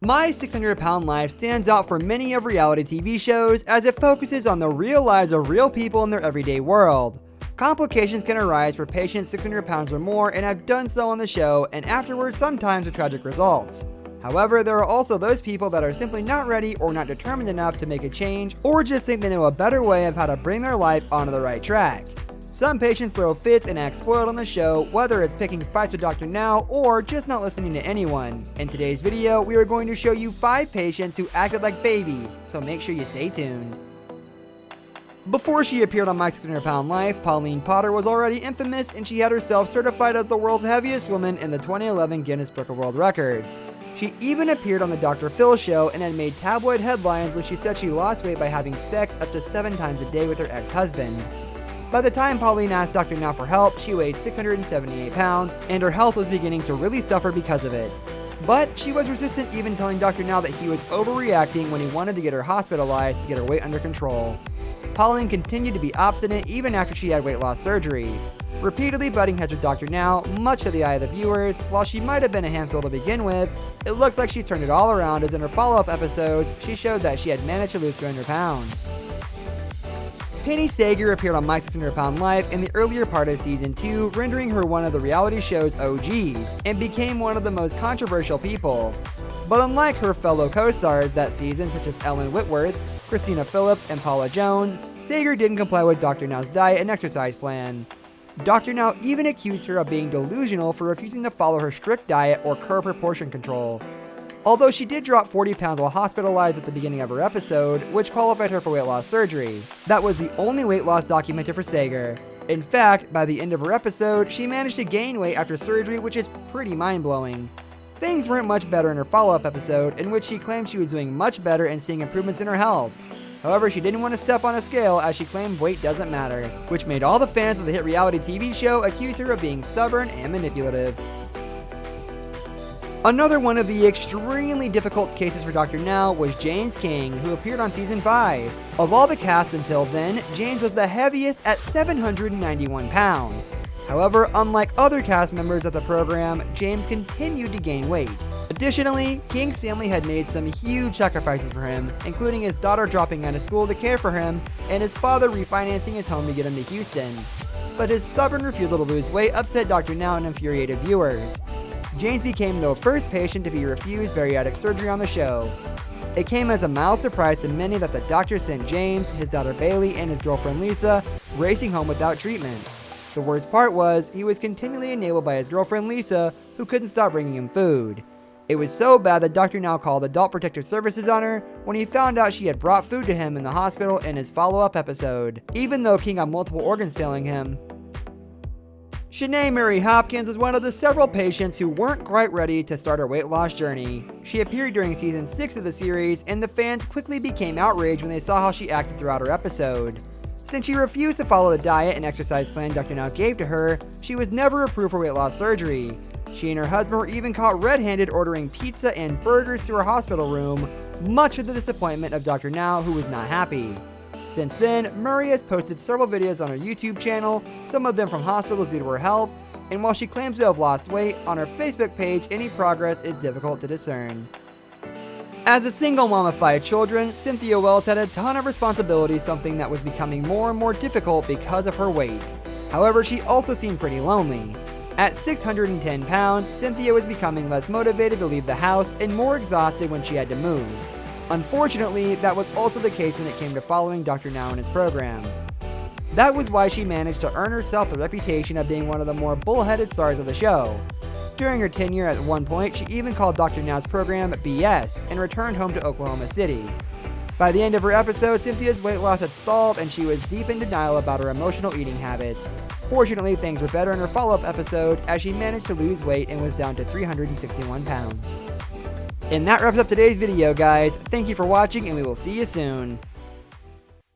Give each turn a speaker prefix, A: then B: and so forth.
A: My 600 Pound Life stands out for many of reality TV shows as it focuses on the real lives of real people in their everyday world. Complications can arise for patients 600 pounds or more and have done so on the show, and afterwards sometimes with tragic results. However, there are also those people that are simply not ready or not determined enough to make a change, or just think they know a better way of how to bring their life onto the right track. Some patients throw fits and act spoiled on the show, whether it's picking fights with Dr. Now or just not listening to anyone. In today's video, we are going to show you 5 patients who acted like babies, so make sure you stay tuned. Before she appeared on My 600 Pound Life, Pauline Potter was already infamous, and she had herself certified as the world's heaviest woman in the 2011 Guinness Book of World Records. She even appeared on the Dr. Phil show and had made tabloid headlines when she said she lost weight by having sex up to 7 times a day with her ex-husband. By the time Pauline asked Dr. Now for help, she weighed 678 pounds, and her health was beginning to really suffer because of it. But she was resistant, even telling Dr. Now that he was overreacting when he wanted to get her hospitalized to get her weight under control. Pauline continued to be obstinate even after she had weight loss surgery, repeatedly butting heads with Dr. Now, much to the eye of the viewers. While she might have been a handful to begin with, it looks like she's turned it all around, as in her follow-up episodes, she showed that she had managed to lose 300 pounds. Penny Sager appeared on My 600 Pound Life in the earlier part of Season 2, rendering her one of the reality show's OGs, and became one of the most controversial people. But unlike her fellow co-stars that season, such as Ellen Whitworth, Christina Phillips, and Paula Jones, Sager didn't comply with Dr. Now's diet and exercise plan. Dr. Now even accused her of being delusional for refusing to follow her strict diet or curb her portion control. Although she did drop 40 pounds while hospitalized at the beginning of her episode, which qualified her for weight loss surgery. That was the only weight loss documented for Sager. In fact, by the end of her episode, she managed to gain weight after surgery, which is pretty mind-blowing. Things weren't much better in her follow-up episode, in which she claimed she was doing much better and seeing improvements in her health. However, she didn't want to step on a scale, as she claimed weight doesn't matter, which made all the fans of the hit reality TV show accuse her of being stubborn and manipulative. Another one of the extremely difficult cases for Dr. Now was James King, who appeared on Season 5. Of all the cast until then, James was the heaviest at 791 pounds. However, unlike other cast members of the program, James continued to gain weight. Additionally, King's family had made some huge sacrifices for him, including his daughter dropping out of school to care for him, and his father refinancing his home to get him to Houston. But his stubborn refusal to lose weight upset Dr. Now and infuriated viewers. James became the first patient to be refused bariatric surgery on the show. It came as a mild surprise to many that the doctor sent James, his daughter Bailey, and his girlfriend Lisa racing home without treatment. The worst part was, he was continually enabled by his girlfriend Lisa, who couldn't stop bringing him food. It was so bad that Dr. Now called Adult Protective Services on her when he found out she had brought food to him in the hospital in his follow-up episode, even though King had multiple organs failing him. Shanae Mary Hopkins was one of the several patients who weren't quite ready to start her weight loss journey. She appeared during Season 6 of the series, and the fans quickly became outraged when they saw how she acted throughout her episode. Since she refused to follow the diet and exercise plan Dr. Now gave to her, she was never approved for weight loss surgery. She and her husband were even caught red-handed ordering pizza and burgers to her hospital room, much to the disappointment of Dr. Now, who was not happy. Since then, Murray has posted several videos on her YouTube channel, some of them from hospitals due to her health, and while she claims to have lost weight, on her Facebook page any progress is difficult to discern. As a single mom of 5 children, Cynthia Wells had a ton of responsibilities, something that was becoming more and more difficult because of her weight. However, she also seemed pretty lonely. At 610 pounds, Cynthia was becoming less motivated to leave the house and more exhausted when she had to move. Unfortunately, that was also the case when it came to following Dr. Now in his program. That was why she managed to earn herself the reputation of being one of the more bullheaded stars of the show. During her tenure, at one point, she even called Dr. Now's program BS and returned home to Oklahoma City. By the end of her episode, Cynthia's weight loss had stalled and she was deep in denial about her emotional eating habits. Fortunately, things were better in her follow-up episode, as she managed to lose weight and was down to 361 pounds. And that wraps up today's video, guys. Thank you for watching, and we will see you soon.